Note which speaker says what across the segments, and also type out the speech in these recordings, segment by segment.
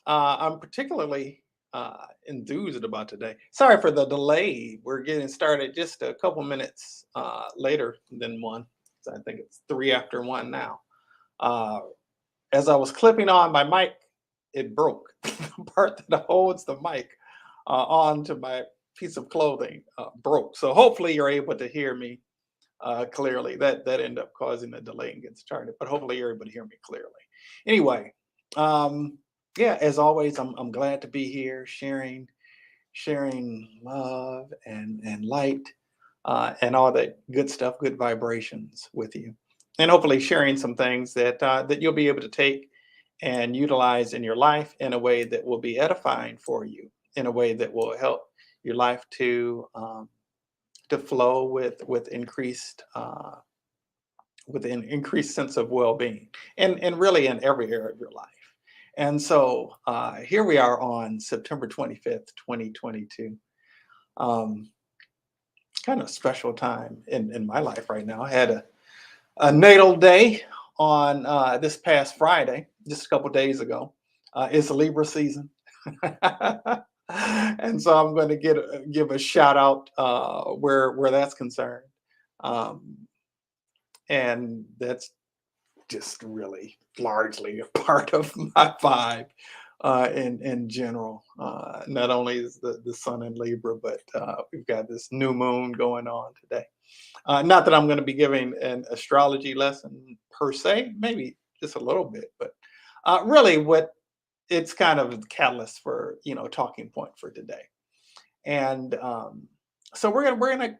Speaker 1: I'm particularly enthused about today. Sorry for the delay. We're getting started just a couple minutes later than one. So I think it's three after one now. Uh, as I was clipping on my mic, it broke. The part that holds the mic onto my piece of clothing broke. So hopefully you're able to hear me clearly. That ended up causing a delay in getting started, but hopefully you're able to hear me clearly. Anyway, yeah, as always, I'm glad to be here sharing love and light and all that good stuff, good vibrations with you, and hopefully sharing some things that you'll be able to take and utilize in your life in a way that will be edifying for you, in a way that will help your life to flow with an increased sense of well-being, and really in every area of your life. And so here we are on September 25th, 2022. Um, Kind of special time in my life right now. I had a natal day on this past Friday, just a couple days ago. It's Libra season. And so I'm going to give a shout out where that's concerned. Um, and that's just really largely a part of my vibe in general. Not only is the sun in Libra, but we've got this new moon going on today. Not that I'm going to be giving an astrology lesson per se, maybe just a little bit, but really what it's kind of a catalyst for, talking point for today. And so we're gonna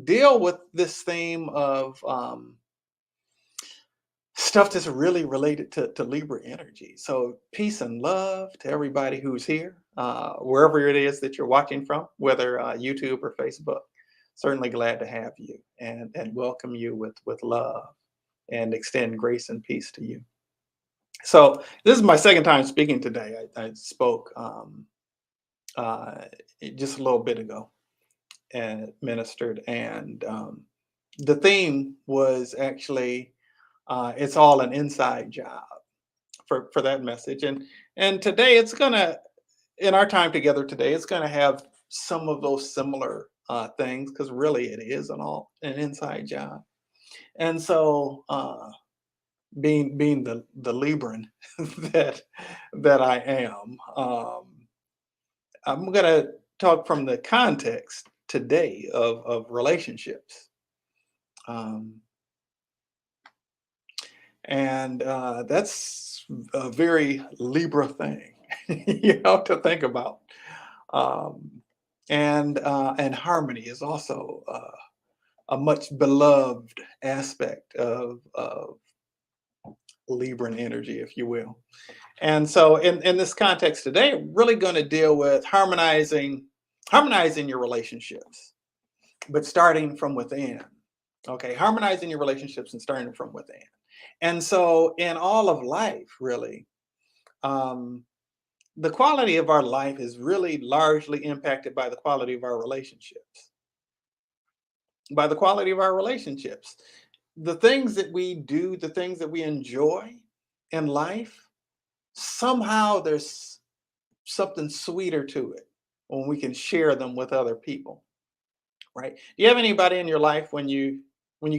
Speaker 1: deal with this theme of stuff that's really related to Libra energy. So peace and love to everybody who's here, wherever it is that you're watching from, whether YouTube or Facebook. Certainly glad to have you and welcome you with love and extend grace and peace to you. So this is my second time speaking today. I spoke uh, just a little bit ago and ministered, and the theme was actually it's all an inside job for that message. And today it's gonna, in our time together today, it's gonna have some of those similar things, because really it is an inside job. And so being the Libran that I am, I'm gonna talk from the context today of relationships. Um, and that's a very Libra thing, to think about. Um, and harmony is also a much beloved aspect of Libran energy, if you will. And so, in this context today, we're really going to deal with harmonizing your relationships, but starting from within. Okay, harmonizing your relationships and starting from within. And so, in all of life, really, um, the quality of our life is really largely impacted by the quality of our relationships. By the quality of our relationships. The things that we do, the things that we enjoy in life, somehow there's something sweeter to it when we can share them with other people, right? Do you have anybody in your life when you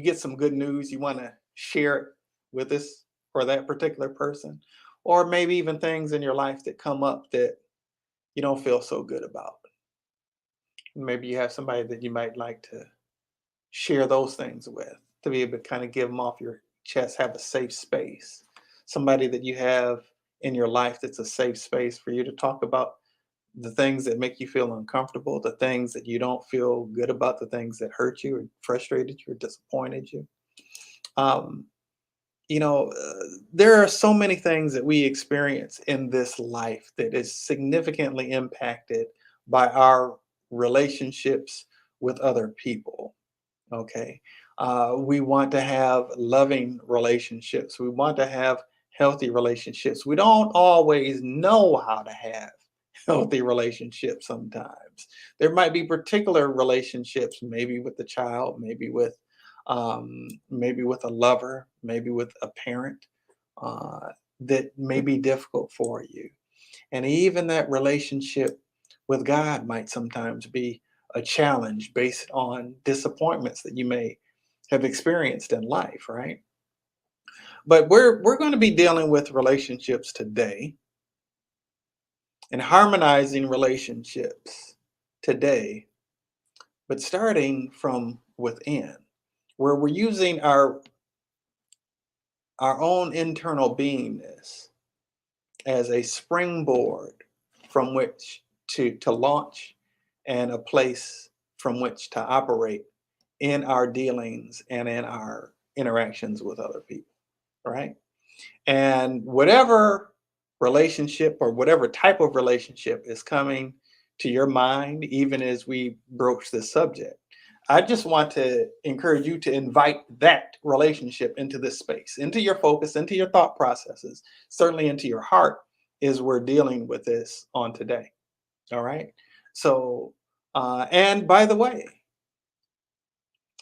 Speaker 1: get some good news, you want to share it with us or that particular person? Or maybe even things in your life that come up that you don't feel so good about. Maybe you have somebody that you might like to share those things with, to be able to kind of give them off your chest, have a safe space. Somebody that you have in your life that's a safe space for you to talk about the things that make you feel uncomfortable, the things that you don't feel good about, the things that hurt you or frustrated you or disappointed you. Um, there are so many things that we experience in this life that is significantly impacted by our relationships with other people. Okay. We want to have loving relationships. We want to have healthy relationships. We don't always know how to have healthy relationships sometimes. There might be particular relationships, maybe with the child, maybe with a lover, maybe with a parent, that may be difficult for you. And even that relationship with God might sometimes be a challenge based on disappointments that you may have experienced in life, right? But we're going to be dealing with relationships today and harmonizing relationships today, but starting from within, where we're using our own internal beingness as a springboard from which to launch and a place from which to operate in our dealings and in our interactions with other people, right? And whatever relationship or whatever type of relationship is coming to your mind, even as we broach this subject, I just want to encourage you to invite that relationship into this space, into your focus, into your thought processes, certainly into your heart, is we're dealing with this on today. All right. So, and by the way,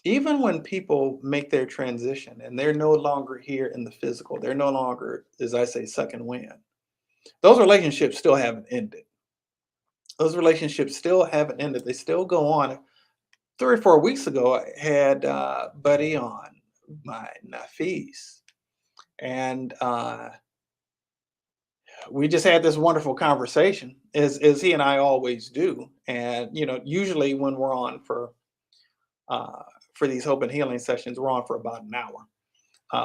Speaker 1: even when people make their transition and they're no longer here in the physical, they're no longer, as I say, sucking wind, those relationships still haven't ended. Those relationships still haven't ended. They still go on. 3 or 4 weeks ago, I had Buddy on, my Nafis, and we just had this wonderful conversation, as he and I always do. And usually when we're on for these hope and healing sessions, we're on for about an hour.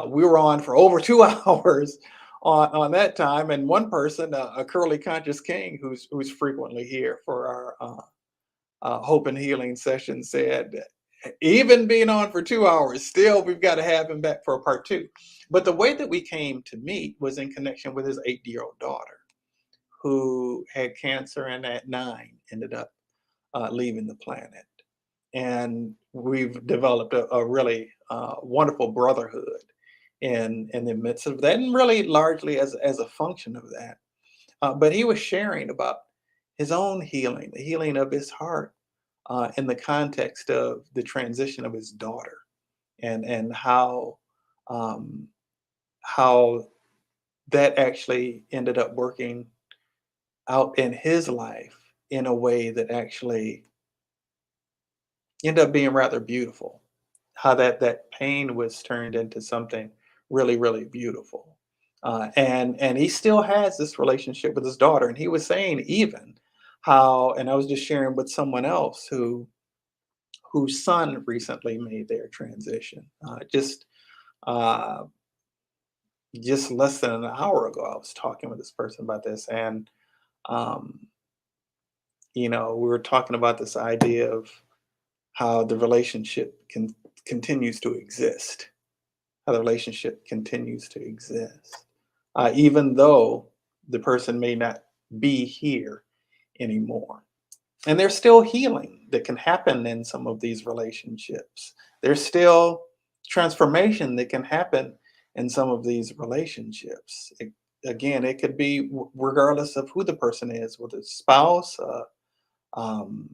Speaker 1: We were on for over 2 hours on that time, and one person, a curly conscious king, who's frequently here for our hope and healing session, said, even being on for 2 hours, still we've got to have him back for a part two. But the way that we came to meet was in connection with his 8-year-old daughter, who had cancer and at 9 ended up leaving the planet. And we've developed a really wonderful brotherhood in the midst of that, and really largely as a function of that. But he was sharing about his own healing, the healing of his heart, in the context of the transition of his daughter, and um, how that actually ended up working out in his life in a way that actually ended up being rather beautiful. How that pain was turned into something really, really beautiful. And he still has this relationship with his daughter. And he was saying even how, and I was just sharing with someone else whose son recently made their transition. Uh, just less than an hour ago, I was talking with this person about this, and um, we were talking about this idea of how the relationship continues to exist, how the relationship continues to exist, even though the person may not be here anymore. And there's still healing that can happen in some of these relationships. There's still transformation that can happen in some of these relationships. Again, it could be regardless of who the person is, whether it's spouse, um,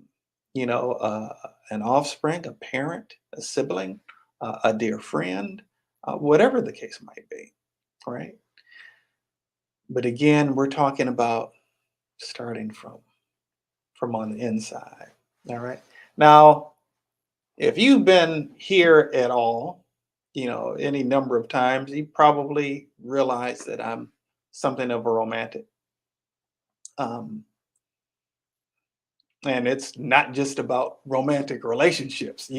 Speaker 1: an offspring, a parent, a sibling, a dear friend, whatever the case might be, right? But again, we're talking about starting from on the inside. All right. Now, if you've been here at all, any number of times, you probably realize that I'm something of a romantic. Um, and it's not just about romantic relationships.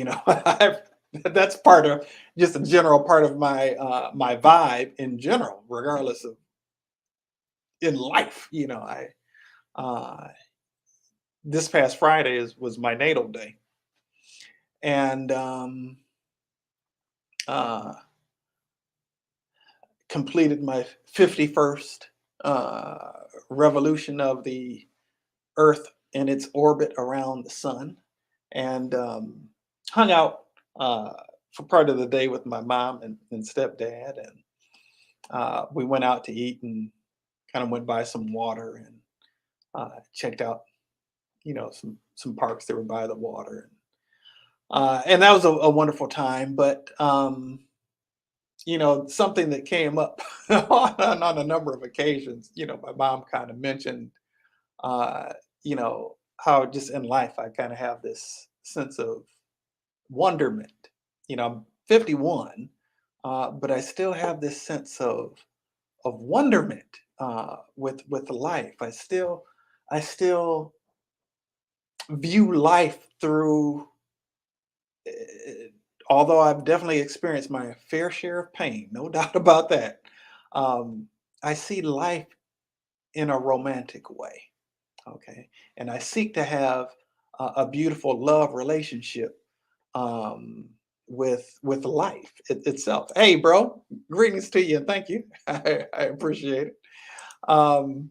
Speaker 1: That's part of just a general part of my vibe in general, regardless of in life. I uh, this past Friday was my natal day, and uh, completed my 51st uh, revolution of the Earth in its orbit around the sun, and hung out for part of the day with my mom and stepdad, and we went out to eat and kind of went by some water and checked out, some parks that were by the water, and that was a wonderful time. But something that came up on a number of occasions. My mom kind of mentioned, uh, how just in life I kind of have this sense of wonderment. I'm 51, but I still have this sense of wonderment with life. I still view life through. uh, Although I've definitely experienced my fair share of pain, no doubt about that. Um, I see life in a romantic way. Okay, and I seek to have a beautiful love relationship um, with life itself. Hey, bro, greetings to you and thank you. I appreciate it. Um,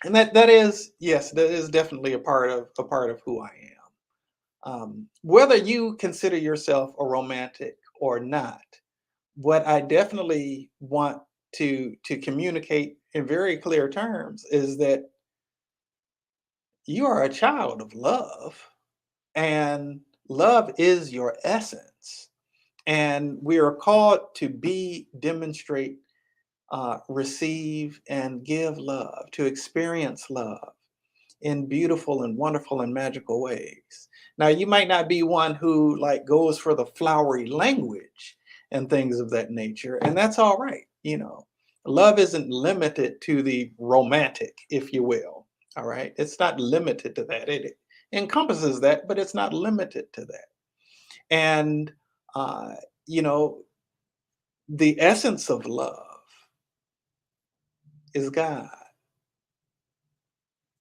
Speaker 1: and that is, yes, that is definitely a part of who I am. Whether you consider yourself a romantic or not, what I definitely want to communicate in very clear terms is that you are a child of love, and love is your essence. And we are called to be, demonstrate, receive, and give love, to experience love in beautiful and wonderful and magical ways. Now, you might not be one who like goes for the flowery language and things of that nature, and that's all right. Love isn't limited to the romantic, if you will. All right, it's not limited to that. It encompasses that, but it's not limited to that. And uh, you know, the essence of love is God.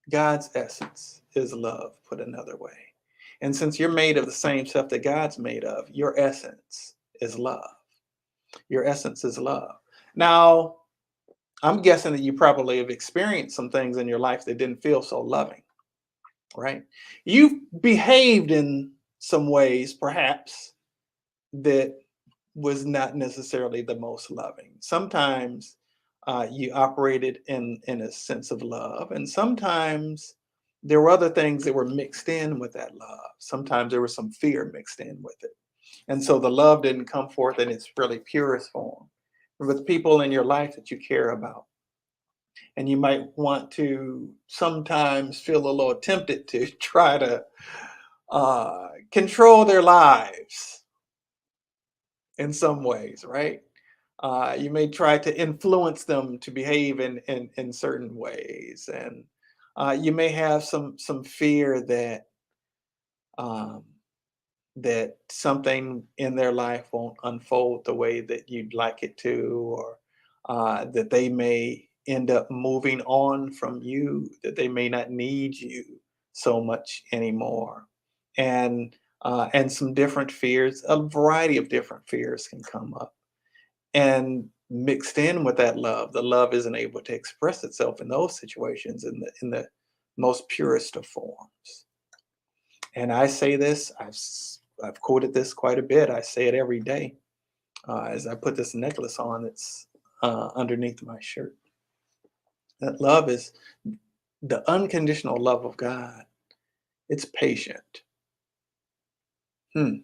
Speaker 1: God's essence is love, put another way. And since you're made of the same stuff that God's made of, your essence is love. Your essence is love. Now, I'm guessing that you probably have experienced some things in your life that didn't feel so loving, right? You've behaved in some ways, perhaps, that was not necessarily the most loving. Sometimes you operated in a sense of love, and sometimes there were other things that were mixed in with that love. Sometimes there was some fear mixed in with it, and so the love didn't come forth in its really purest form. With people in your life that you care about, and you might want to sometimes feel a little tempted to try to control their lives in some ways, right? You may try to influence them to behave in certain ways, and you may have some fear um, that something in their life won't unfold the way that you'd like it to, or that they may end up moving on from you, that they may not need you so much anymore, and some different fears, a variety of different fears can come up. And mixed in with that love, the love isn't able to express itself in those situations in the most purest of forms. And I say this, I've quoted this quite a bit. I say it every day as I put this necklace on that's underneath my shirt. That love is the unconditional love of God. It's patient. Hmm.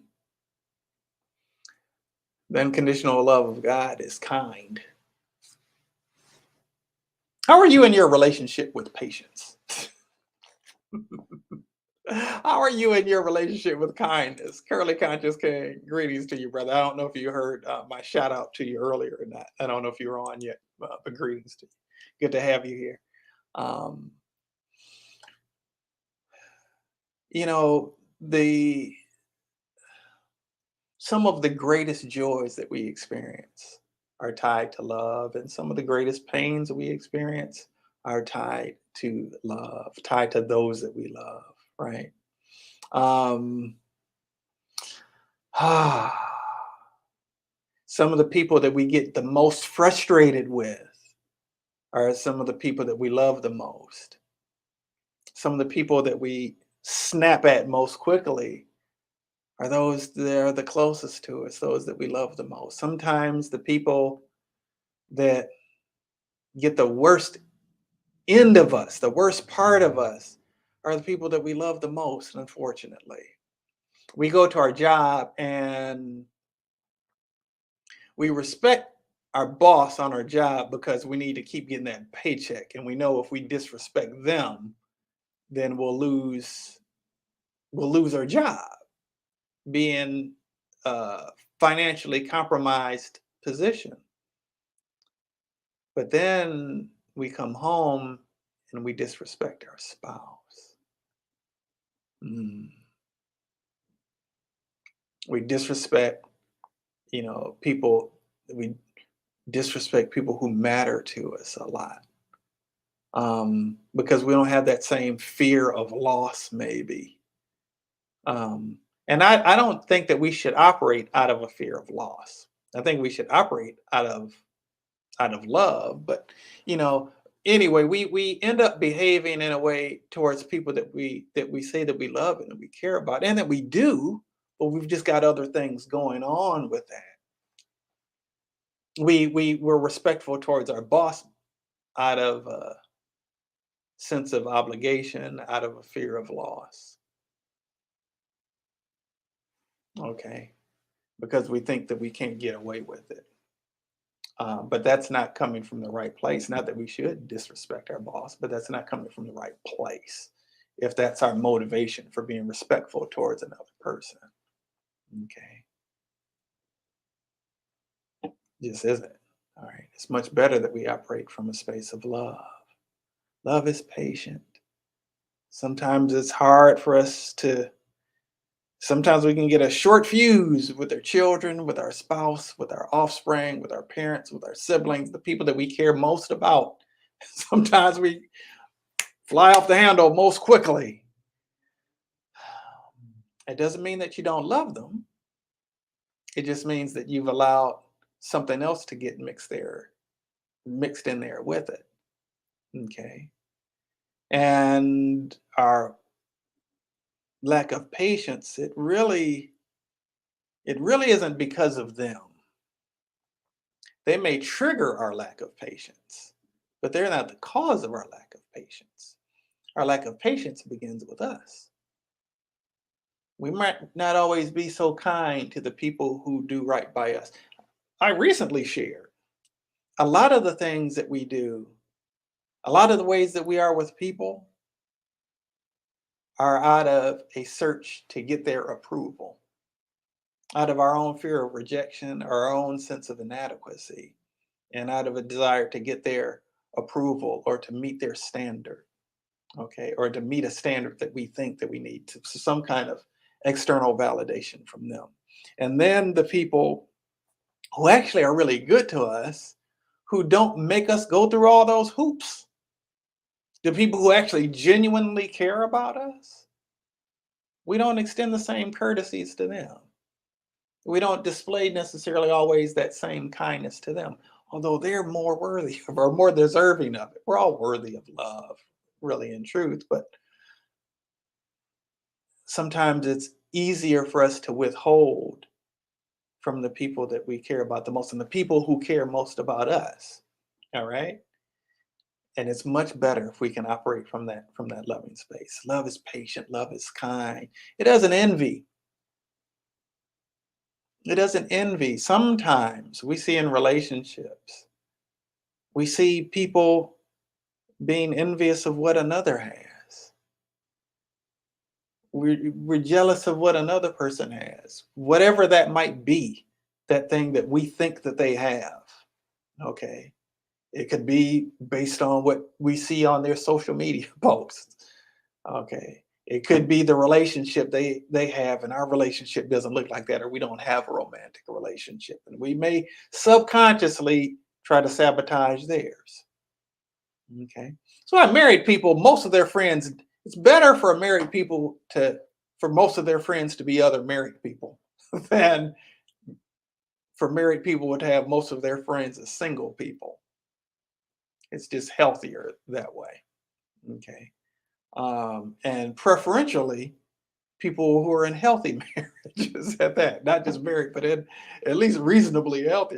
Speaker 1: The unconditional love of God is kind. How are you in your relationship with patience? How are you in your relationship with kindness? Curly Conscious King, greetings to you, brother. I don't know if you heard my shout out to you earlier or not. I don't know if you were on yet, but greetings to you. Good to have you here. Um, you know, the some of the greatest joys that we experience are tied to love, and some of the greatest pains that we experience are tied to love, tied to those that we love, right? Um, some of the people that we get the most frustrated with are some of the people that we love the most. Some of the people that we snap at most quickly are those that are the closest to us, those that we love the most. Sometimes the people that get the worst end of us, the worst part of us, are the people that we love the most, unfortunately. We go to our job and We respect our boss on our job because we need to keep getting that paycheck. And we know if we disrespect them, then we'll lose our job, being financially compromised position. But then we come home and we disrespect our spouse. Mm. We disrespect, people. We disrespect people who matter to us a lot, because we don't have that same fear of loss, maybe. Um, and I don't think that we should operate out of a fear of loss. I think we should operate out of love. But you know, anyway, we end up behaving in a way towards people that we say that we love and that we care about, and that we do, but we've just got other things going on with that. We're respectful towards our boss out of a sense of obligation, out of a fear of loss. Okay, because we think that we can't get away with it. But that's not coming from the right place. Not that we should disrespect our boss, but that's not coming from the right place. If that's our motivation for being respectful towards another person, okay, just isn't. All right, it's much better that we operate from a space of love. Love is patient. Sometimes it's hard for us to. Sometimes we can get a short fuse with our children, with our spouse, with our offspring, with our parents, with our siblings, the people that we care most about. Sometimes we fly off the handle most quickly. It doesn't mean that you don't love them. It just means that you've allowed something else to get mixed in there with it. Okay. And our lack of patience, it really isn't because of them. They may trigger our lack of patience, but they're not the cause of our lack of patience. Our lack of patience begins with us. We might not always be so kind to the people who do right by us. I recently shared a lot of the things that we do, a lot of the ways that we are with people are out of a search to get their approval, out of our own fear of rejection, our own sense of inadequacy, and out of a desire to get their approval or to meet their standard, okay, or to meet a standard that we think that we need to some kind of external validation from them. And then the people who actually are really good to us, who don't make us go through all those hoops, the people who actually genuinely care about us, we don't extend the same courtesies to them. We don't display necessarily always that same kindness to them, although they're more worthy of or more deserving of it. We're all worthy of love, really, in truth, but sometimes it's easier for us to withhold from the people that we care about the most and the people who care most about us. All right. And it's much better if we can operate from that loving space. Love is patient, love is kind. It doesn't envy. It doesn't envy. Sometimes we see in relationships, we see people being envious of what another has. We're jealous of what another person has, whatever that might be, that thing that we think that they have. Okay. It could be based on what we see on their social media posts. Okay. It could be the relationship they have, and our relationship doesn't look like that, or we don't have a romantic relationship. And we may subconsciously try to sabotage theirs. Okay. So I married people, most of their friends, it's better for married people for most of their friends to be other married people than for married people to have most of their friends as single people. It's just healthier that way. Okay. And preferentially, people who are in healthy marriages at that, not just married, but in at least reasonably healthy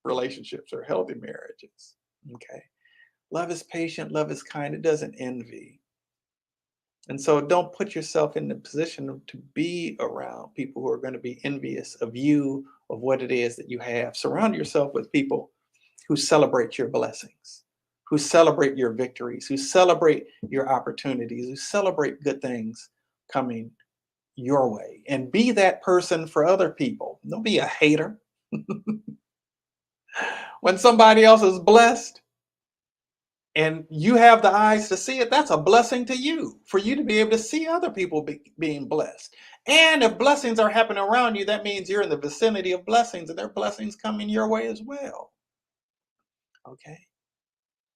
Speaker 1: relationships or healthy marriages. Okay. Love is patient, love is kind, it doesn't envy. And so don't put yourself in the position to be around people who are going to be envious of you of what it is that you have. Surround yourself with people who celebrate your blessings, who celebrate your victories, who celebrate your opportunities, who celebrate good things coming your way. And be that person for other people. Don't be a hater. When somebody else is blessed and you have the eyes to see it, that's a blessing to you, for you to be able to see other people being blessed. And if blessings are happening around you, that means you're in the vicinity of blessings, and there are blessings coming your way as well. Okay?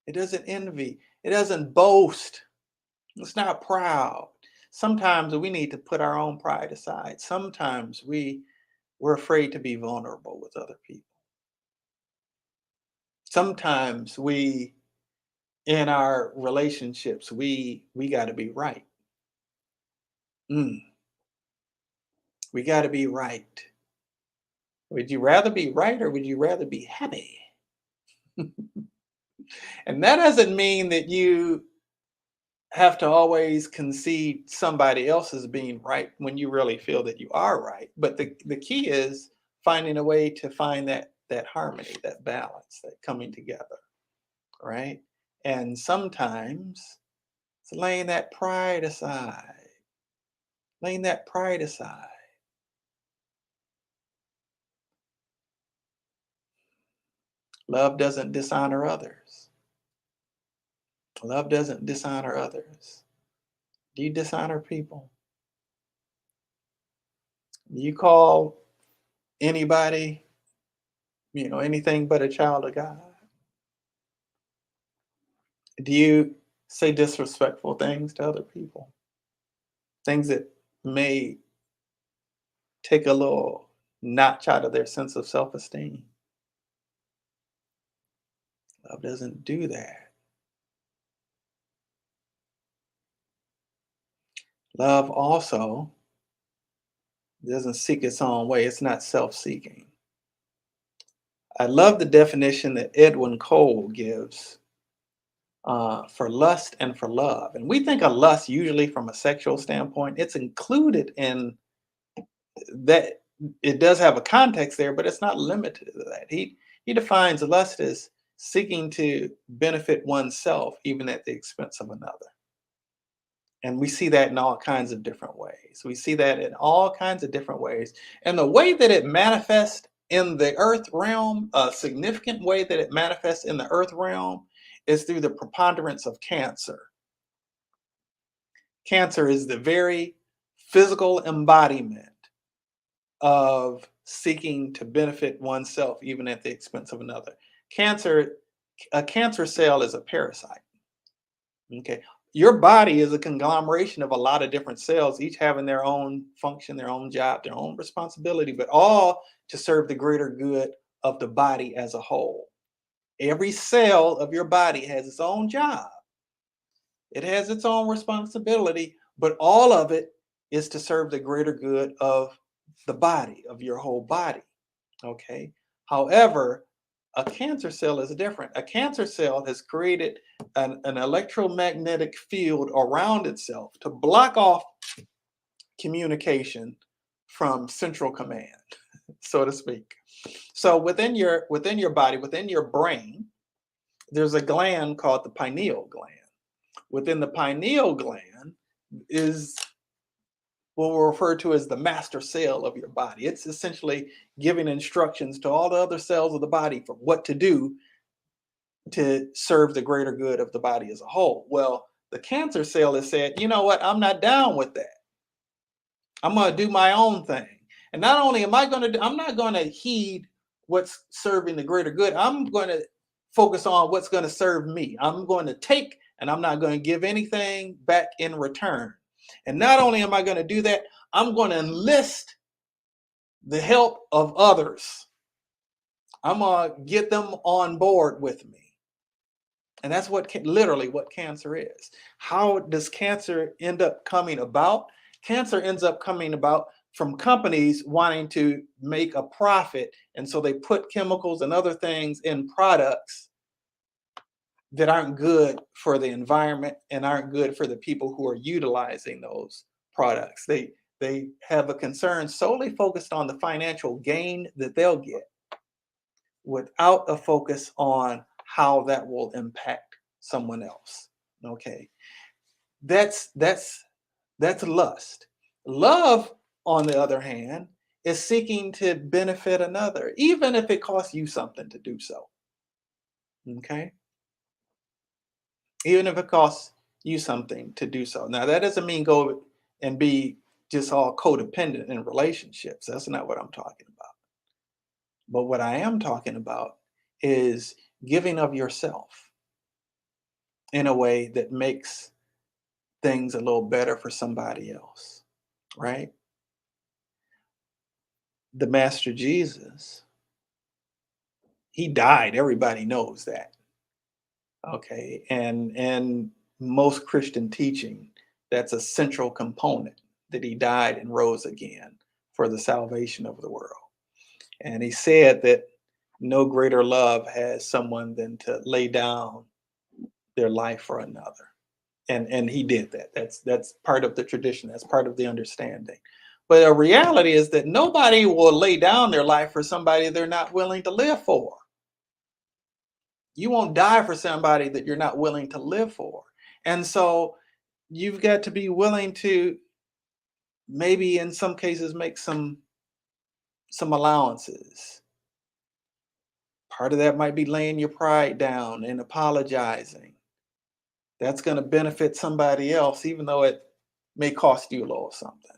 Speaker 1: It doesn't envy. It doesn't boast. It's not proud. Sometimes we need to put our own pride aside. Sometimes we're afraid to be vulnerable with other people. Sometimes in our relationships, we got to be right. We got to be right. Would you rather be right, or would you rather be happy? And that doesn't mean that you have to always concede somebody else as being right when you really feel that you are right. But the key is finding a way to find that harmony, that balance, that coming together, right? And sometimes it's laying that pride aside, laying that pride aside. Love doesn't dishonor others. Love doesn't dishonor others. Do you dishonor people? Do you call anybody, anything but a child of God? Do you say disrespectful things to other people? Things that may take a little notch out of their sense of self-esteem? Love doesn't do that. Love also doesn't seek its own way. It's not self-seeking. I love the definition that Edwin Cole gives for lust and for love. And we think of lust usually from a sexual standpoint. It's included in that. It does have a context there, but it's not limited to that. He defines lust as seeking to benefit oneself even at the expense of another. And we see that in all kinds of different ways. We see that in all kinds of different ways. And the way that it manifests in the earth realm, a significant way that it manifests in the earth realm, is through the preponderance of cancer. Cancer is the very physical embodiment of seeking to benefit oneself even at the expense of another. A cancer cell is a parasite. Okay. Your body is a conglomeration of a lot of different cells, each having their own function, their own job, their own responsibility, but all to serve the greater good of the body as a whole. Every cell of your body has its own job. It has its own responsibility, but all of it is to serve the greater good of the body, of your whole body. Okay. However, a cancer cell is different. A cancer cell has created an electromagnetic field around itself to block off communication from central command, so to speak. So within your body, within your brain, there's a gland called the pineal gland. Within the pineal gland is what we'll refer to as the master cell of your body. It's essentially giving instructions to all the other cells of the body for what to do to serve the greater good of the body as a whole. Well, the cancer cell has said, you know what, I'm not down with that. I'm going to do my own thing. And not only am I going to, I'm not going to heed what's serving the greater good. I'm going to focus on what's going to serve me. I'm going to take, and I'm not going to give anything back in return. And not only am I going to do that, I'm going to enlist the help of others. I'm going to get them on board with me. And that's literally what cancer is. How does cancer end up coming about? Cancer ends up coming about from companies wanting to make a profit. And so they put chemicals and other things in products that aren't good for the environment and aren't good for the people who are utilizing those products. They have a concern solely focused on the financial gain that they'll get without a focus on how that will impact someone else. Okay. That's lust. Love, on the other hand, is seeking to benefit another, even if it costs you something to do so. Okay? Even if it costs you something to do so. Now, that doesn't mean go and be just all codependent in relationships. That's not what I'm talking about. But what I am talking about is giving of yourself in a way that makes things a little better for somebody else, right? The Master Jesus, he died. Everybody knows that. Okay. And most Christian teaching, that's a central component, that he died and rose again for the salvation of the world. And he said that no greater love has someone than to lay down their life for another. And he did that. That's part of the tradition. That's part of the understanding. But the reality is that nobody will lay down their life for somebody they're not willing to live for. You won't die for somebody that you're not willing to live for. And so you've got to be willing to, maybe in some cases, make some allowances. Part of that might be laying your pride down and apologizing. That's going to benefit somebody else, even though it may cost you a little something.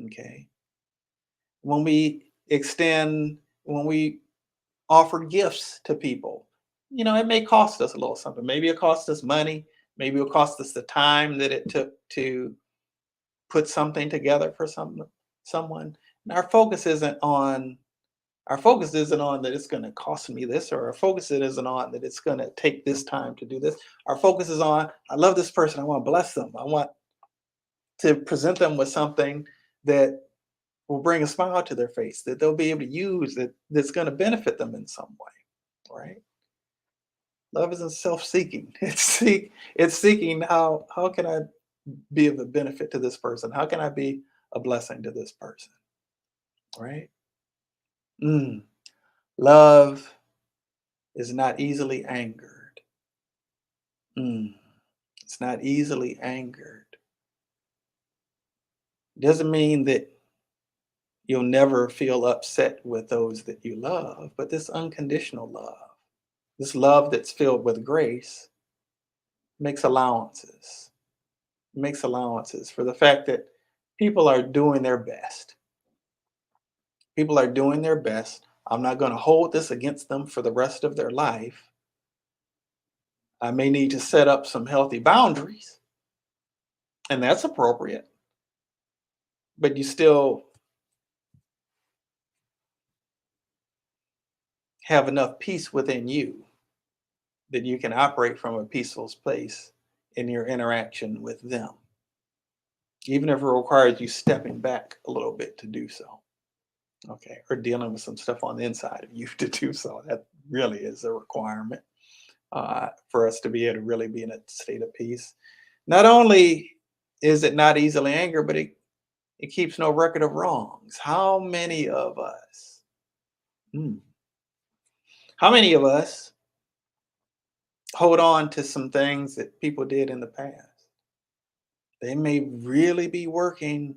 Speaker 1: Okay. When we when we offer gifts to people, it may cost us a little something. Maybe it cost us money. Maybe it'll cost us the time that it took to put something together for someone. And our focus isn't on that it's going to cost me this, or our focus isn't on that it's going to take this time to do this. Our focus is on, I love this person. I want to bless them. I want to present them with something that will bring a smile to their face, that they'll be able to use, that's going to benefit them in some way, right? Love isn't self-seeking. It's seeking, how can I be of a benefit to this person? How can I be a blessing to this person? Right? Mm. Love is not easily angered. Mm. It's not easily angered. Doesn't mean that you'll never feel upset with those that you love, but this unconditional love, this love that's filled with grace, makes allowances. Makes allowances for the fact that people are doing their best. People are doing their best. I'm not going to hold this against them for the rest of their life. I may need to set up some healthy boundaries, and that's appropriate. But you still have enough peace within you that you can operate from a peaceful place in your interaction with them, even if it requires you stepping back a little bit to do so. Okay, or dealing with some stuff on the inside of you to do so. That really is a requirement for us to be able to really be in a state of peace. Not only is it not easily angered, but it keeps no record of wrongs. Hmm, how many of us hold on to some things that people did in the past? They may really be working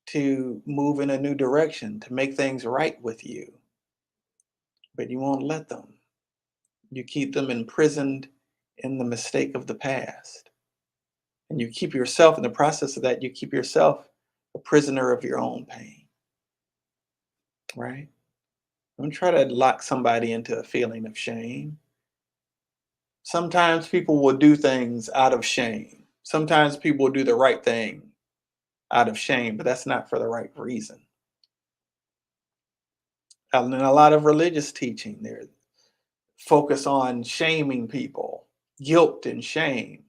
Speaker 1: to move in a new direction, to make things right with you, but you won't let them. You keep them imprisoned in the mistake of the past. And you keep yourself, in the process of that, you keep yourself a prisoner of your own pain, right? Don't try to lock somebody into a feeling of shame. Sometimes people will do things out of shame. Sometimes people will do the right thing out of shame, but that's not for the right reason. And in a lot of religious teaching, they're focus on shaming people, guilt and shame,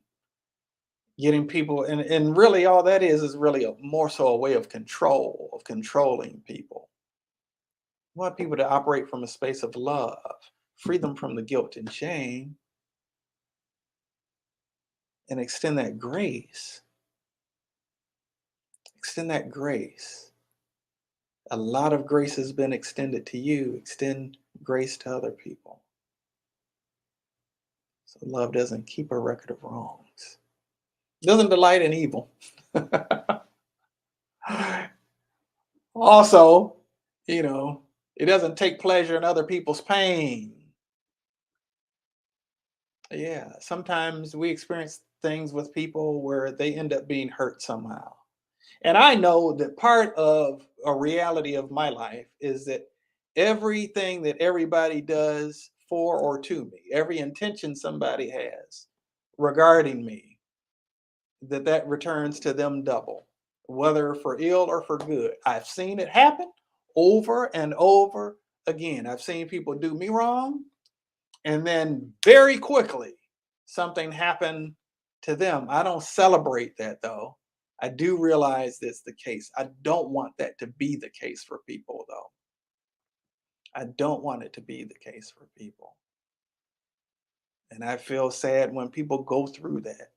Speaker 1: getting people, and really all that is really more so a way of control, of controlling people. You want people to operate from a space of love, free them from the guilt and shame, and extend that grace. Extend that grace. A lot of grace has been extended to you. Extend grace to other people. So love doesn't keep a record of wrongs. Doesn't delight in evil. Also, it doesn't take pleasure in other people's pain. Yeah, sometimes we experience things with people where they end up being hurt somehow. And I know that part of a reality of my life is that everything that everybody does for or to me, every intention somebody has regarding me, that returns to them double, whether for ill or for good. I've seen it happen over and over again. I've seen people do me wrong, and then very quickly something happened to them. I don't celebrate that though. I do realize that's the case. I don't want that to be the case for people though. I don't want it to be the case for people. And I feel sad when people go through that.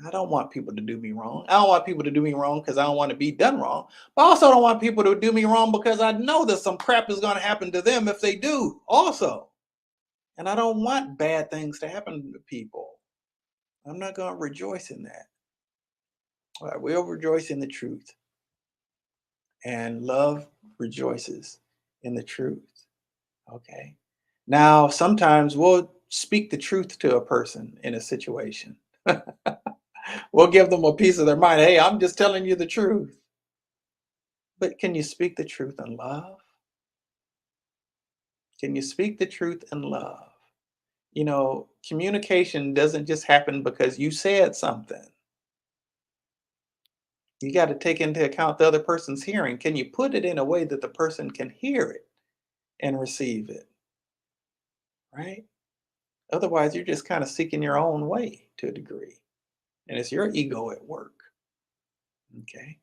Speaker 1: I don't want people to do me wrong. I don't want people to do me wrong because I don't want to be done wrong. But I also don't want people to do me wrong because I know that some crap is going to happen to them if they do also. And I don't want bad things to happen to people. I'm not going to rejoice in that. I will rejoice in the truth. And love rejoices in the truth. Okay. Now, sometimes we'll speak the truth to a person in a situation. We'll give them a piece of their mind. Hey, I'm just telling you the truth. But can you speak the truth in love? Can you speak the truth in love? Communication doesn't just happen because you said something. You got to take into account the other person's hearing. Can you put it in a way that the person can hear it and receive it? Right? Otherwise, you're just kind of seeking your own way to a degree. And it's your ego at work. Okay.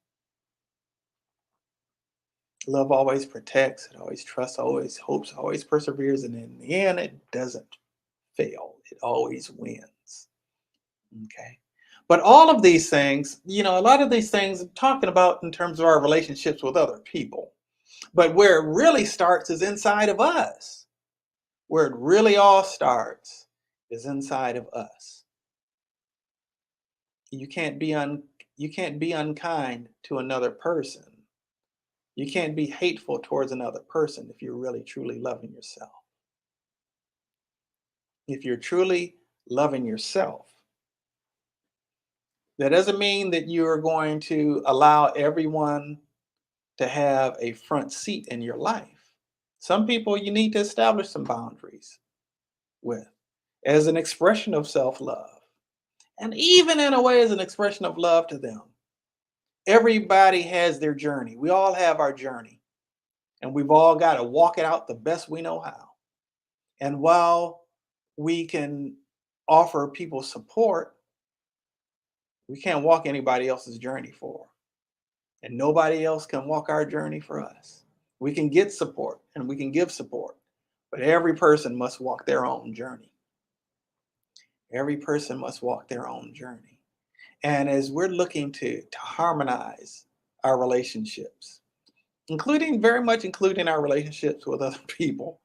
Speaker 1: Love always protects, it always trusts, always hopes, always perseveres, and in the end, it doesn't fail. It always wins. Okay. But all of these things, a lot of these things I'm talking about in terms of our relationships with other people. But where it really starts is inside of us. Where it really all starts is inside of us. You can't be you can't be unkind to another person. You can't be hateful towards another person if you're really truly loving yourself. If you're truly loving yourself, that doesn't mean that you're going to allow everyone to have a front seat in your life. Some people you need to establish some boundaries with as an expression of self love. And even in a way, as an expression of love to them. Everybody has their journey. We all have our journey. And we've all got to walk it out the best we know how. And while we can offer people support, we can't walk anybody else's journey for. And nobody else can walk our journey for us. We can get support and we can give support, but every person must walk their own journey. Every person must walk their own journey. And as we're looking to harmonize our relationships, very much including our relationships with other people,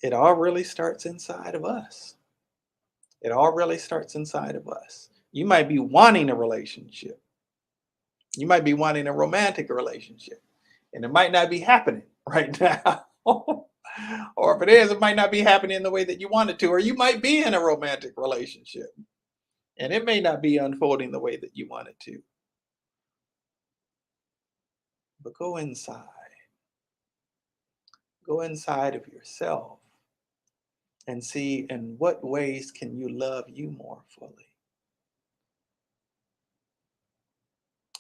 Speaker 1: it all really starts inside of us. It all really starts inside of us. You might be wanting a relationship. You might be wanting a romantic relationship, and it might not be happening right now. Or if it is, it might not be happening the way that you want it to. Or you might be in a romantic relationship, and it may not be unfolding the way that you want it to. But go inside. Go inside of yourself and see in what ways can you love you more fully.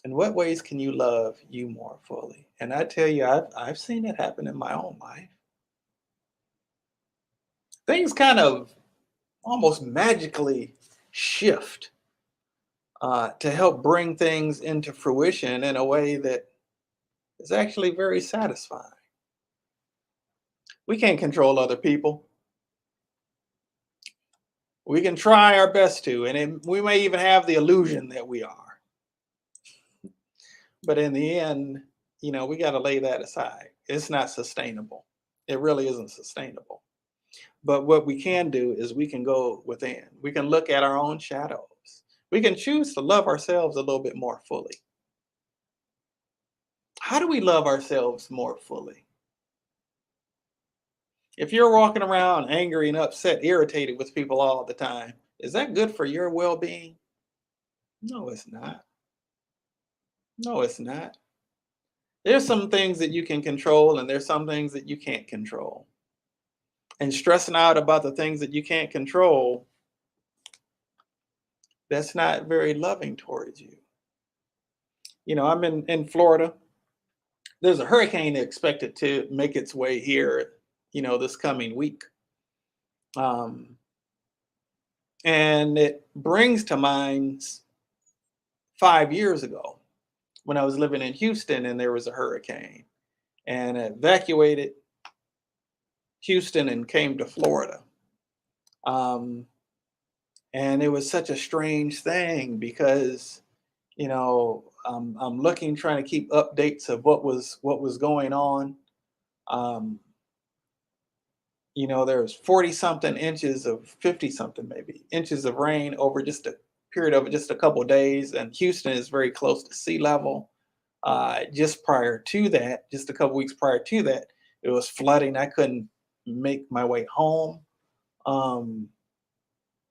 Speaker 1: In what ways can you love you more fully? And I tell you, I've seen it happen in my own life. Things kind of almost magically shift to help bring things into fruition in a way that is actually very satisfying. We can't control other people. We can try our best to, and we may even have the illusion that we are. But in the end, we got to lay that aside. It's not sustainable. It really isn't sustainable. But what we can do is we can go within. We can look at our own shadows. We can choose to love ourselves a little bit more fully. How do we love ourselves more fully? If you're walking around angry and upset, irritated with people all the time, is that good for your well being? No, it's not. No, it's not. There's some things that you can control, and there's some things that you can't control. And stressing out about the things that you can't control, that's not very loving towards you. I'm in Florida. There's a hurricane expected to make its way here, this coming week. Um, and it brings to mind 5 years ago when I was living in Houston and there was a hurricane and evacuated Houston and came to Florida. Um, and it was such a strange thing because, I'm looking, trying to keep updates of what was going on. Um, there's 40 something inches of 50 something maybe inches of rain over just a period of just a couple of days, and Houston is very close to sea level. Just prior to that, just a couple weeks prior to that, it was flooding. I couldn't make my way home. Um,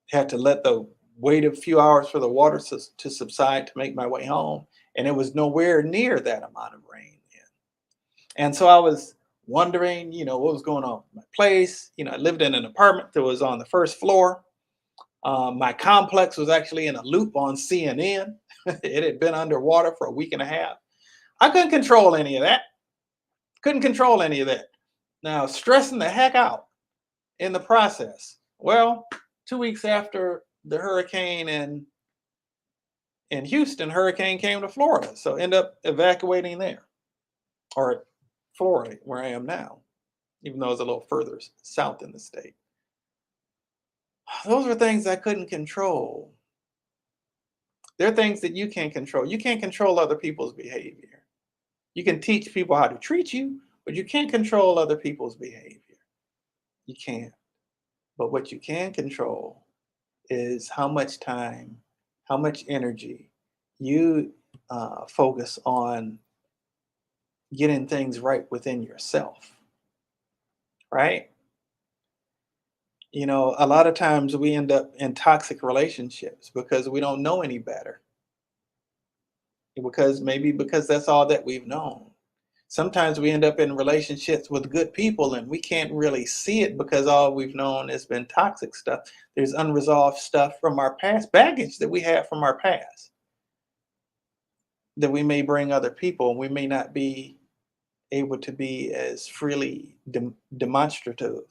Speaker 1: Had to let the wait a few hours for the water to subside to make my way home, and it was nowhere near that amount of rain then. And so I was wondering, what was going on with my place. I lived in an apartment that was on the first floor. My complex was actually in a loop on CNN. It had been underwater for a week and a half. I couldn't control any of that. Couldn't control any of that. Now, stressing the heck out in the process. Well, 2 weeks after the hurricane in Houston, hurricane came to Florida. So end up evacuating there, or Florida, where I am now, even though it's a little further south in the state. Those are things I couldn't control. There are things that you can't control. You can't control other people's behavior. You can teach people how to treat you, but you can't control other people's behavior. You can't. But what you can control is how much time, how much energy you focus on getting things right within yourself, right? A lot of times we end up in toxic relationships because we don't know any better. Because that's all that we've known. Sometimes we end up in relationships with good people and we can't really see it because all we've known has been toxic stuff. There's unresolved stuff from our past, baggage that we have from our past that we may bring other people, and we may not be able to be as freely demonstrative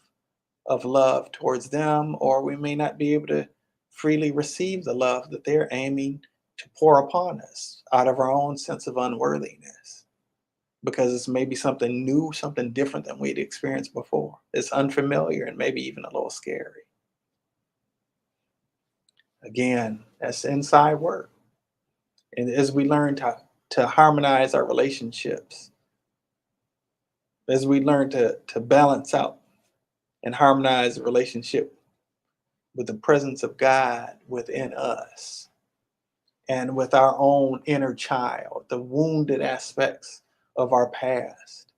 Speaker 1: of love towards them, or we may not be able to freely receive the love that they're aiming to pour upon us out of our own sense of unworthiness, because it's maybe something new, something different than we'd experienced before. It's unfamiliar and maybe even a little scary. Again, that's inside work. And as we learn to harmonize our relationships, as we learn to balance out and harmonize the relationship with the presence of God within us and with our own inner child, the wounded aspects of our past,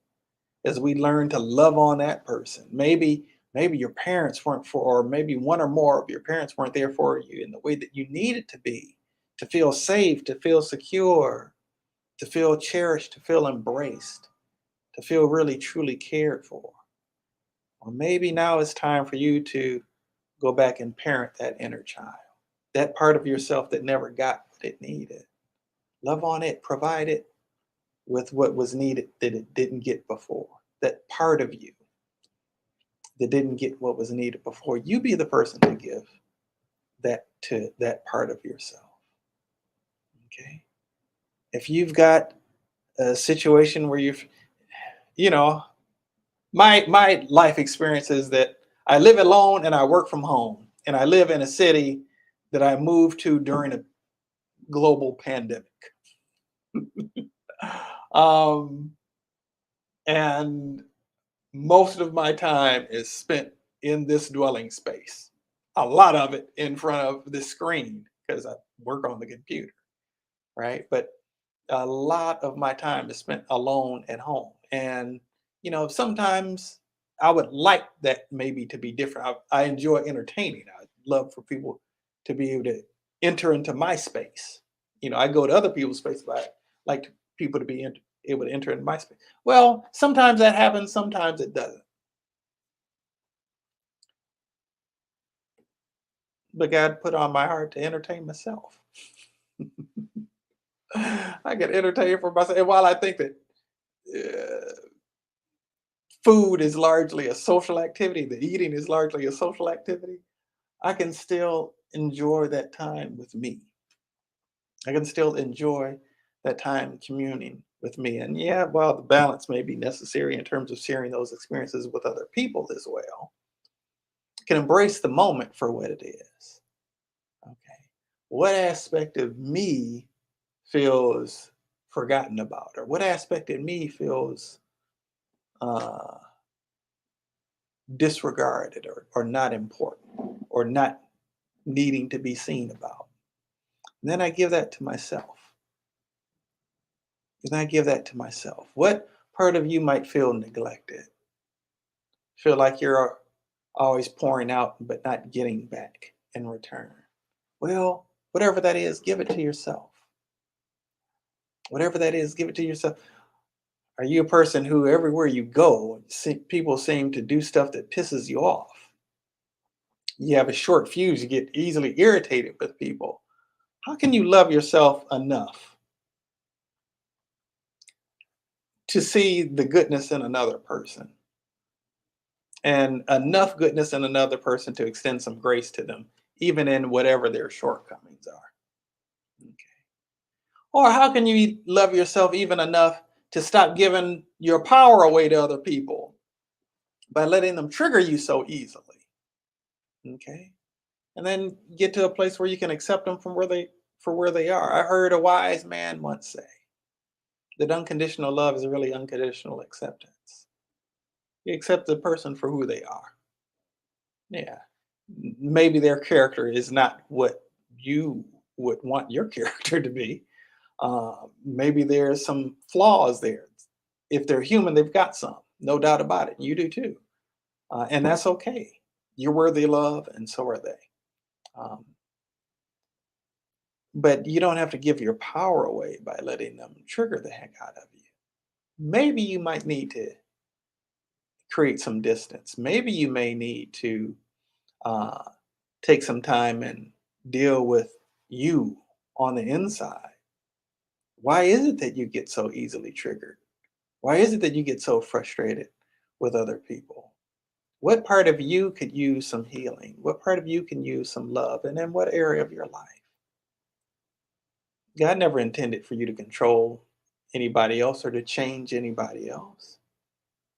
Speaker 1: as we learn to love on that person. Maybe your parents weren't for, or maybe one or more of your parents weren't there for you in the way that you needed to be, to feel safe, to feel secure, to feel cherished, to feel embraced, to feel really truly cared for. Or maybe now it's time for you to go back and parent that inner child, that part of yourself that never got what it needed. Love on it, provide it with what was needed that it didn't get before. That part of you that didn't get what was needed before. You be the person to give that to that part of yourself. Okay. If you've got a situation where you know, my life experience is that I live alone and I work from home, and I live in a city that I moved to during a global pandemic. um, and most of my time is spent in this dwelling space. A lot of it in front of the screen because I work on the computer, right? But a lot of my time is spent alone at home. And, sometimes I would like that maybe to be different. I enjoy entertaining. I love for people to be able to enter into my space. I go to other people's space, but I like people to be able to enter into my space. Well, sometimes that happens, sometimes it doesn't. But God put on my heart to entertain myself. I can entertain for myself. And while I think that uh, food is largely a social activity, the eating is largely a social activity, I can still enjoy that time with me. I can still enjoy that time communing with me. And yeah, while the balance may be necessary in terms of sharing those experiences with other people as well, I can embrace the moment for what it is. Okay. What aspect of me feels forgotten about, or what aspect of me feels uh, disregarded, or not important, or not needing to be seen about. And then I give that to myself. And I give that to myself. What part of you might feel neglected? Feel like you're always pouring out but not getting back in return? Well, whatever that is, give it to yourself. Whatever that is, give it to yourself. Are you a person who everywhere you go, people seem to do stuff that pisses you off? You have a short fuse, you get easily irritated with people. How can you love yourself enough to see the goodness in another person, and enough goodness in another person to extend some grace to them, even in whatever their shortcomings are? Okay. Or how can you love yourself even enough to stop giving your power away to other people by letting them trigger you so easily? Okay. And then get to a place where you can accept them for where they are. I heard a wise man once say that unconditional love is really unconditional acceptance. You accept the person for who they are. Yeah. Maybe their character is not what you would want your character to be. Maybe there's some flaws there. If they're human, they've got some, no doubt about it. You do too. And that's okay. You're worthy of love, and so are they. Um, but you don't have to give your power away by letting them trigger the heck out of you. Maybe you might need to create some distance. Maybe you may need to uh, take some time and deal with you on the inside. Why is it that you get so easily triggered? Why is it that you get so frustrated with other people? What part of you could use some healing? What part of you can use some love? And in what area of your life? God never intended for you to control anybody else or to change anybody else.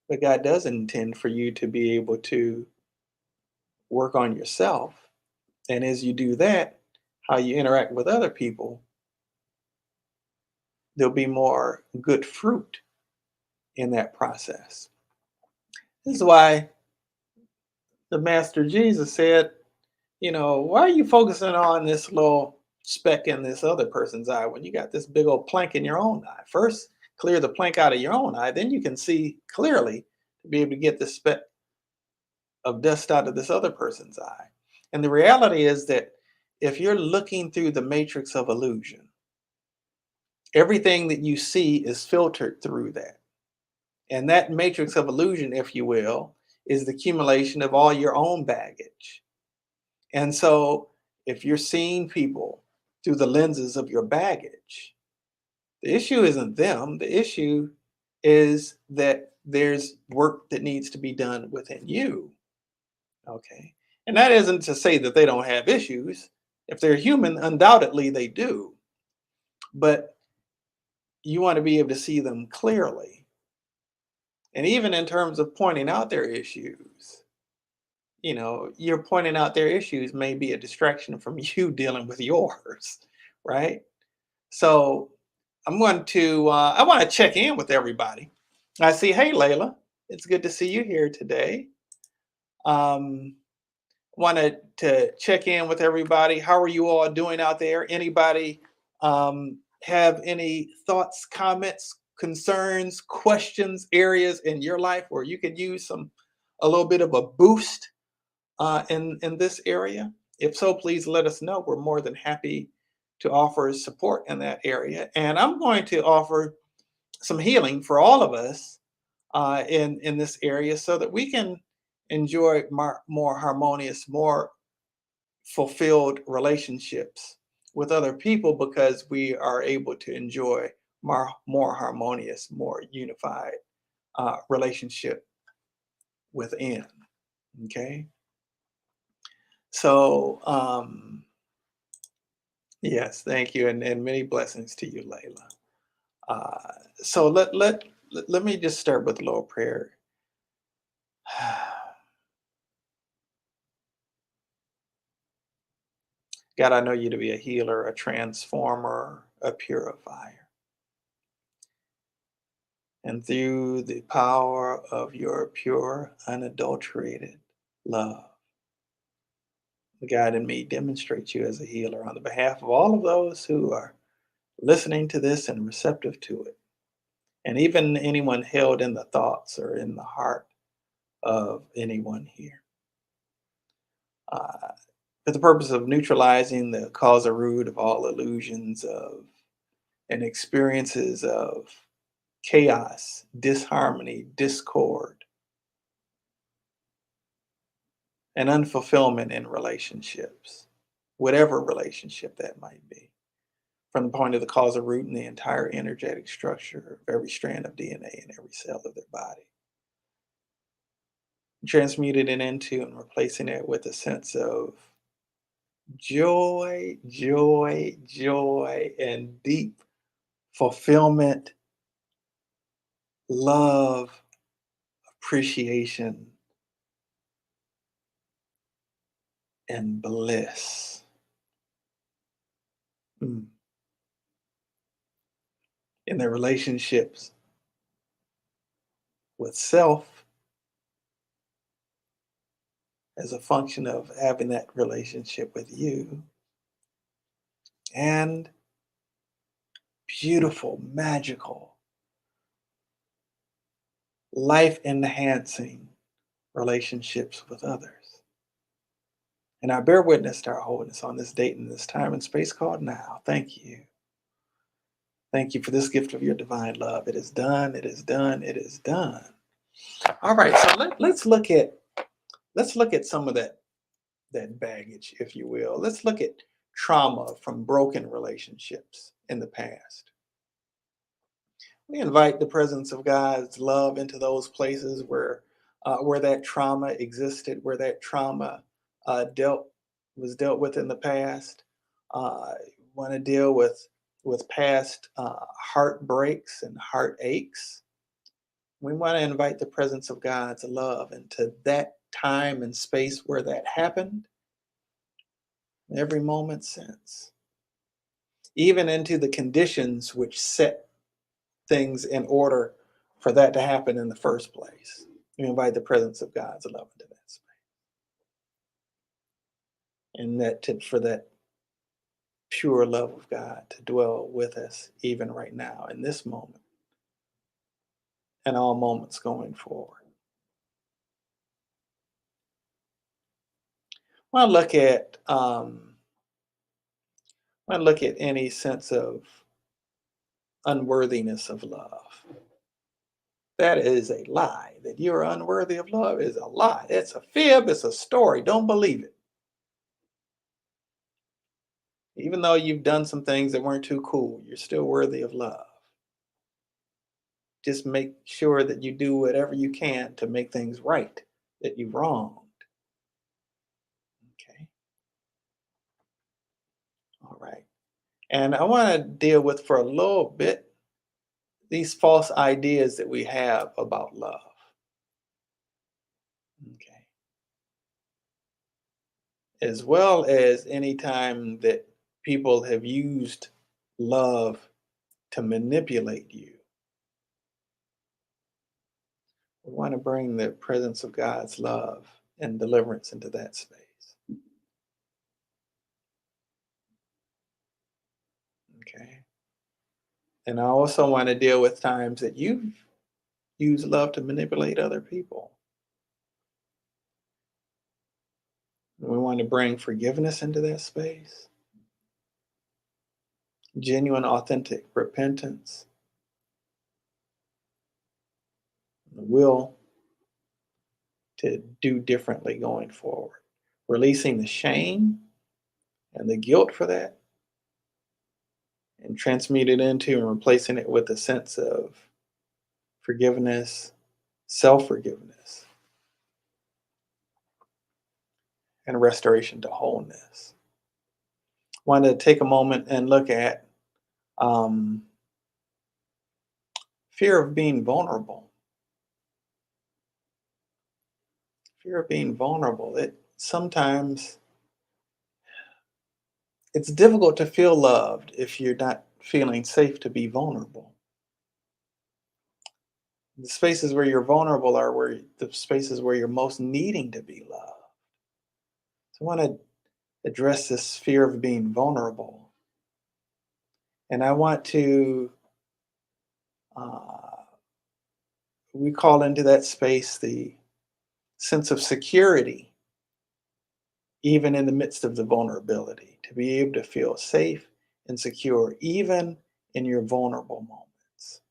Speaker 1: But God does intend for you to be able to work on yourself. And as you do that, how you interact with other people, there'll be more good fruit in that process. This is why the Master Jesus said, why are you focusing on this little speck in this other person's eye when you got this big old plank in your own eye? First, clear the plank out of your own eye, then you can see clearly to be able to get this speck of dust out of this other person's eye. And the reality is that if you're looking through the matrix of illusion, everything that you see is filtered through that. And that matrix of illusion, if you will, is the accumulation of all your own baggage. And so if you're seeing people through the lenses of your baggage, the issue isn't them. The issue is that there's work that needs to be done within you. Okay. And that isn't to say that they don't have issues. If they're human, undoubtedly they do. But you want to be able to see them clearly. And even in terms of pointing out their issues, you're pointing out their issues may be a distraction from you dealing with yours, right? So I want to check in with everybody. I see, hey Layla, it's good to see you here today. Um, Wanted to check in with everybody. How are you all doing out there? Anybody have any thoughts, comments, concerns, questions, areas in your life where you could use a little bit of a boost in this area? If so, please let us know. We're more than happy to offer support in that area. And I'm going to offer some healing for all of us in this area so that we can enjoy more harmonious, more fulfilled relationships with other people because we are able to enjoy more harmonious, more unified relationship within. Okay. So, yes, thank you. And many blessings to you, Layla. So let me just start with a little prayer. God, I know you to be a healer, a transformer, a purifier. And through the power of your pure, unadulterated love, God in me demonstrates you as a healer on the behalf of all of those who are listening to this and receptive to it. And even anyone held in the thoughts or in the heart of anyone here. Uh, for the purpose of neutralizing the cause or root of all illusions of and experiences of chaos, disharmony, discord, and unfulfillment in relationships, whatever relationship that might be, from the point of the causal root and the entire energetic structure of every strand of DNA in every cell of their body. Transmuting it into and replacing it with a sense of joy, joy, joy, and deep fulfillment, love, appreciation, and bliss. Mm. In their relationships with self as a function of having that relationship with you, and beautiful, magical, life enhancing relationships with others. And I bear witness to our wholeness on this date and this time and space called now. Thank you. Thank you for this gift of your divine love. It is done. It is done. It is done. All right. So let's look at some of that baggage, if you will. Let's look at trauma from broken relationships in the past. We invite the presence of God's love into those places where that trauma existed, where that trauma dealt was dealt with in the past. Uh, Want to deal with past heartbreaks and heartaches. We want to invite the presence of God's love into that time and space where that happened, every moment since, even into the conditions which set things in order for that to happen in the first place. We invite the presence of God's love into that space, and for that pure love of God to dwell with us even right now in this moment and all moments going forward. When I look at any sense of unworthiness of love, that is a lie. That you're unworthy of love is a lie. It's a fib. It's a story. Don't believe it. Even though you've done some things that weren't too cool, you're still worthy of love. Just make sure that you do whatever you can to make things right that you wronged. Okay. All right. And I want to deal with for a little bit these false ideas that we have about love. Okay. As well as any time that people have used love to manipulate you. We want to bring the presence of God's love and deliverance into that space. Okay. And I also want to deal with times that you've used love to manipulate other people. We want to bring forgiveness into that space, genuine, authentic repentance, the will to do differently going forward, releasing the shame and the guilt for that, and transmute it into and replacing it with a sense of forgiveness, self forgiveness, and restoration to wholeness. Want to take a moment and look at um, fear of being vulnerable. Fear of being vulnerable. It sometimes it's difficult to feel loved if you're not feeling safe to be vulnerable. The spaces where you're vulnerable are where the spaces where you're most needing to be loved. So I want to address this fear of being vulnerable, and I want to uh, we call into that space the sense of security, even in the midst of the vulnerability, to be able to feel safe and secure, even in your vulnerable moments.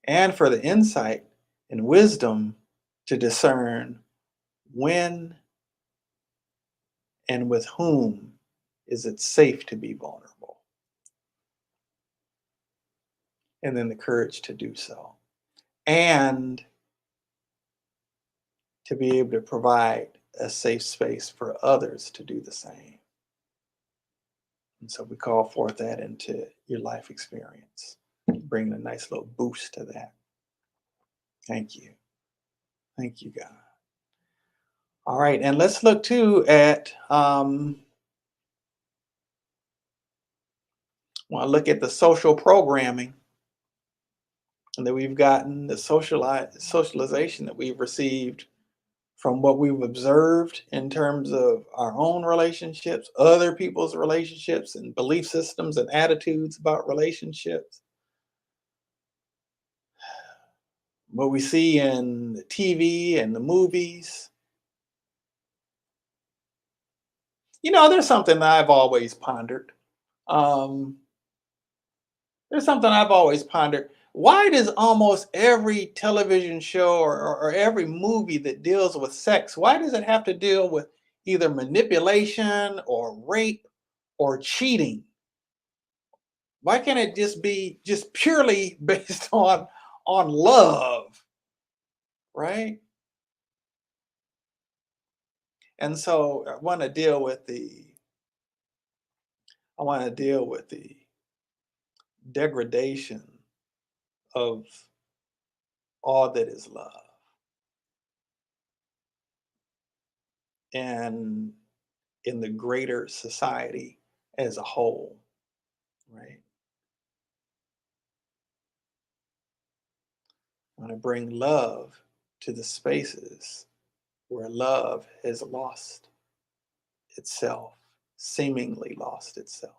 Speaker 1: And for the insight and wisdom to discern when and with whom is it safe to be vulnerable, and then the courage to do so, and to be able to provide a safe space for others to do the same. And so we call forth that into your life experience, bringing a nice little boost to that. Thank you. Thank you, God. All right, and let's look too at want to look at the social programming that we've gotten, the socialization that we've received from what we've observed in terms of our own relationships, other people's relationships, and belief systems and attitudes about relationships. What we see in the TV and the movies. There's something that I've always pondered. Um, there's something I've always pondered. Why does almost every television show or every movie that deals with sex, why does it have to deal with either manipulation or rape or cheating? Why can't it just be just purely based on love, right? And so I want to deal with the degradation of all that is love and in the greater society as a whole, right? I want to bring love to the spaces where love has lost itself, seemingly lost itself,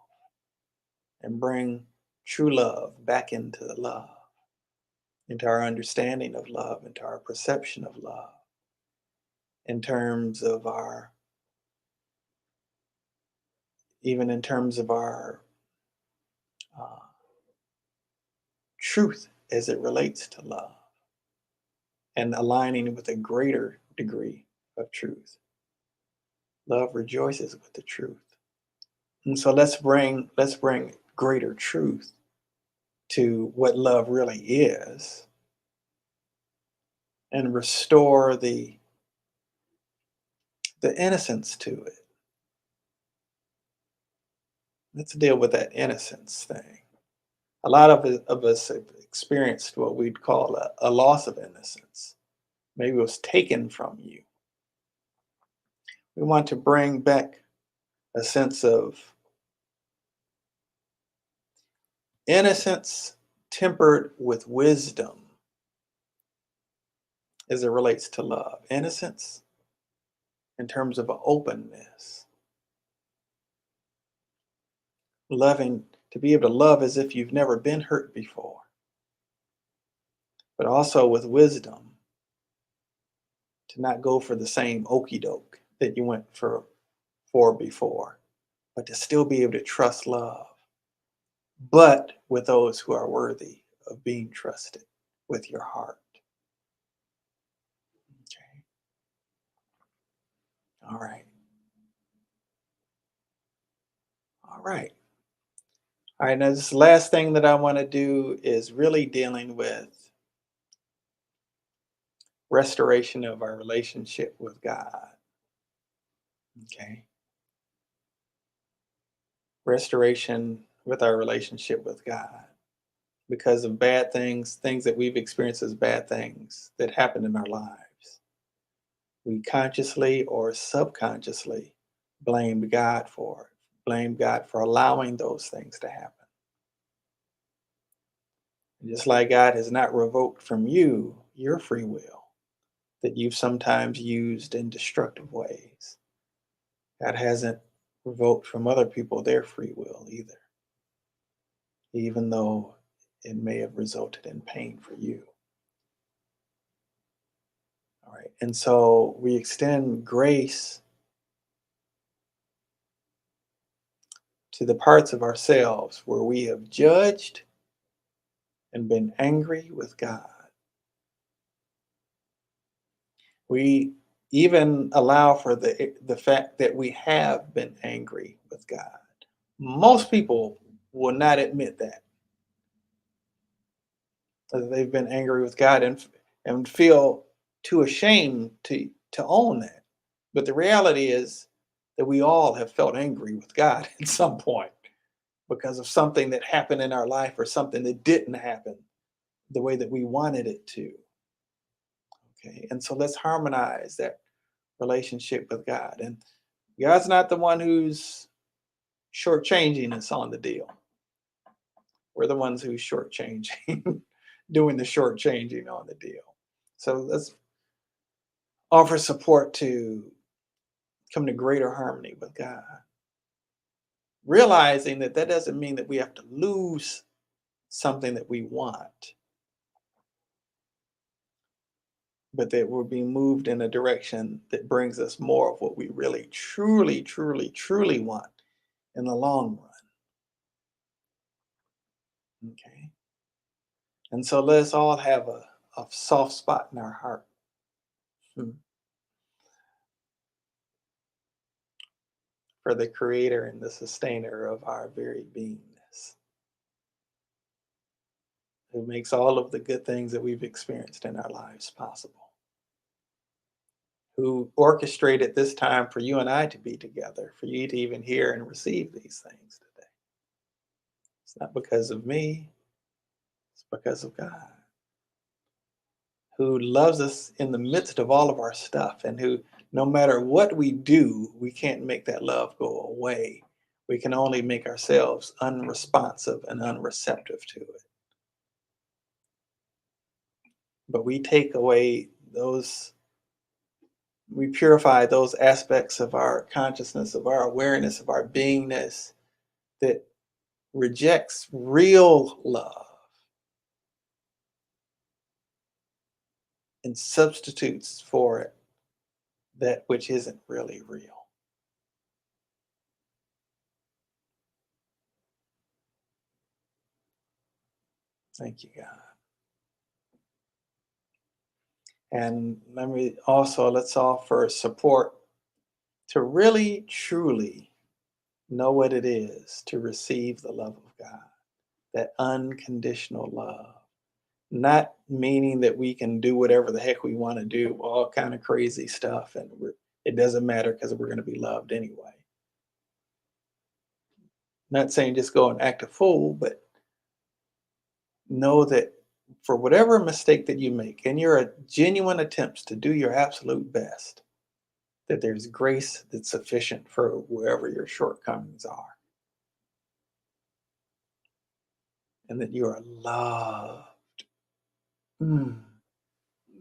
Speaker 1: and bring true love back into the love, into our understanding of love, into our perception of love, in terms of our, even in terms of our uh, truth as it relates to love, and aligning with a greater degree of truth. Love rejoices with the truth. And so let's bring greater truth to what love really is and restore the innocence to it. Let's deal with that innocence thing. A lot of us have experienced what we'd call a loss of innocence. Maybe it was taken from you. We want to bring back a sense of Innocence tempered with wisdom as it relates to love. Innocence in terms of openness. Loving, to be able to love as if you've never been hurt before, but also with wisdom to not go for the same okey doke that you went for before, but to still be able to trust love, but with those who are worthy of being trusted with your heart. Okay. All right. All right. All right. Now, this last thing that I want to do is really dealing with restoration of our relationship with God. Okay. Restoration with our relationship with God because of bad things, things that we've experienced as bad things that happen in our lives. We consciously or subconsciously blamed God for it, blamed God for allowing those things to happen. And just like God has not revoked from you your free will that you've sometimes used in destructive ways, God hasn't revoked from other people their free will either, even though it may have resulted in pain for you. All right. And so we extend grace to the parts of ourselves where we have judged and been angry with God. We even allow for the fact that we have been angry with God. Most people will not admit that they've been angry with God and feel too ashamed to own that. But the reality is that we all have felt angry with God at some point because of something that happened in our life or something that didn't happen the way that we wanted it to. Okay. And so let's harmonize that relationship with God. And God's not the one who's shortchanging us on the deal. We're the ones who's shortchanging, doing the shortchanging on the deal. So let's offer support to come to greater harmony with God. Realizing that that doesn't mean that we have to lose something that we want, but that we're being moved in a direction that brings us more of what we really, truly, truly, truly want in the long run. Okay. And so let's all have a soft spot in our heart, hmm, for the creator and the sustainer of our very beingness, who makes all of the good things that we've experienced in our lives possible, who orchestrated this time for you and I to be together, for you to even hear and receive these things today. It's not because of me, it's because of God, who loves us in the midst of all of our stuff, and who, no matter what we do, we can't make that love go away. We can only make ourselves unresponsive and unreceptive to it. But we take away those, we purify those aspects of our consciousness, of our awareness, of our beingness that rejects real love and substitutes for it that which isn't really real. Thank you, God. And let's offer support to really, truly know what it is to receive the love of God, that unconditional love. Not meaning that we can do whatever the heck we want to do, all kind of crazy stuff, and it doesn't matter because we're going to be loved anyway. Not saying just go and act a fool, but know that for whatever mistake that you make in your genuine attempts to do your absolute best, that there's grace that's sufficient for wherever your shortcomings are. and that you are loved. Mm.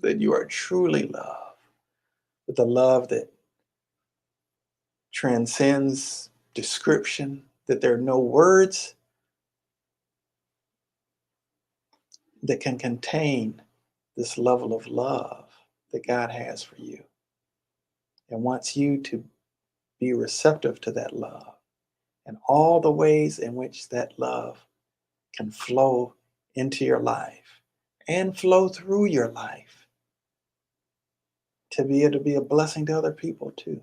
Speaker 1: That you are truly loved with a love that transcends description, that there are no words that can contain this level of love that God has for you and wants you to be receptive to that love and all the ways in which that love can flow into your life and flow through your life to be able to be a blessing to other people too.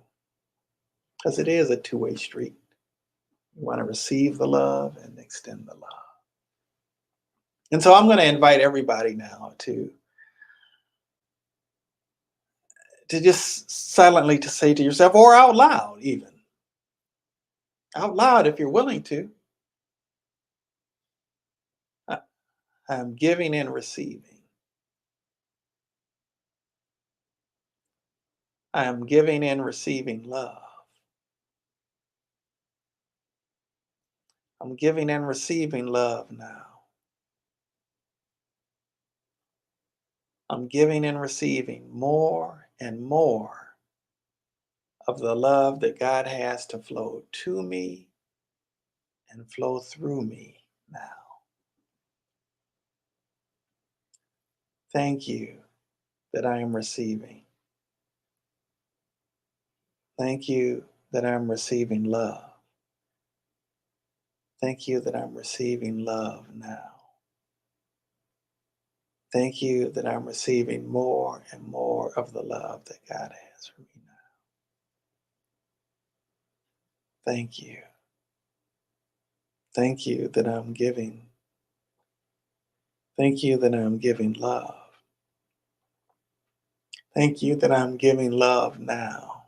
Speaker 1: Because it is a two-way street. You want to receive the love and extend the love. And so I'm going to invite everybody now to just silently to say to yourself, or out loud even, out loud if you're willing to, I- I'm giving and receiving. I am giving and receiving love. I'm giving and receiving love now. I'm giving and receiving more and more of the love that God has to flow to me and flow through me now. Thank you that I am receiving. Thank you that I'm receiving love. Thank you that I'm receiving love now. Thank you that I'm receiving more and more of the love that God has for me now. Thank you. Thank you that I'm giving. Thank you that I'm giving love. Thank you that I'm giving love now.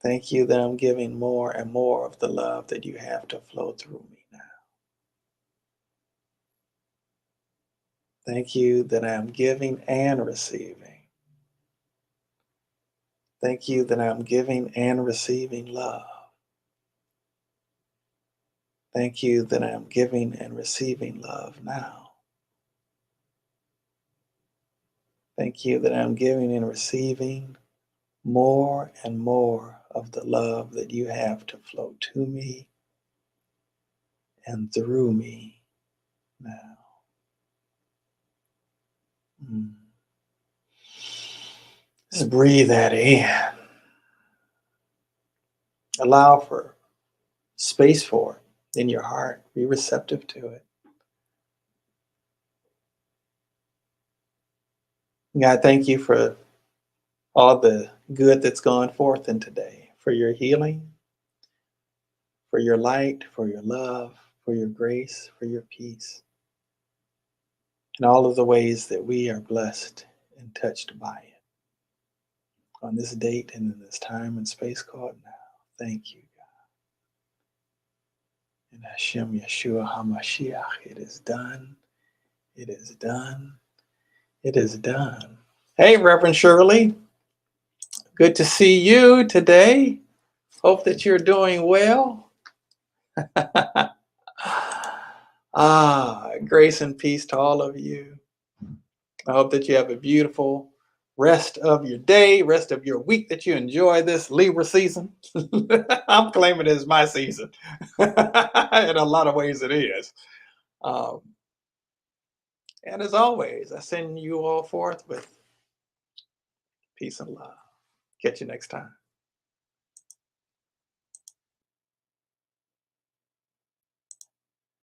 Speaker 1: Thank you that I'm giving more and more of the love that you have to flow through me now. Thank you that I'm giving and receiving. Thank you that I'm giving and receiving love. Thank you that I'm giving and receiving love now. Thank you that I'm giving and receiving more and more of the love that you have to flow to me and through me now. Mm. Just breathe that in. Allow for space for it in your heart. Be receptive to it. God, thank you for all the good that's gone forth in today, for your healing, for your light, for your love, for your grace, for your peace, and all of the ways that we are blessed and touched by it on this date and in this time and space called now. Thank you, God. In Hashem Yeshua HaMashiach, it is done. It is done. It is done. Hey, Reverend Shirley, good to see you today. Hope that you're doing well. Grace and peace to all of you. I hope that you have a beautiful rest of your day, rest of your week, that you enjoy this Libra season. I'm claiming it as my season. In a lot of ways, it is. Um, and as always, I send you all forth with peace and love. Catch you next time.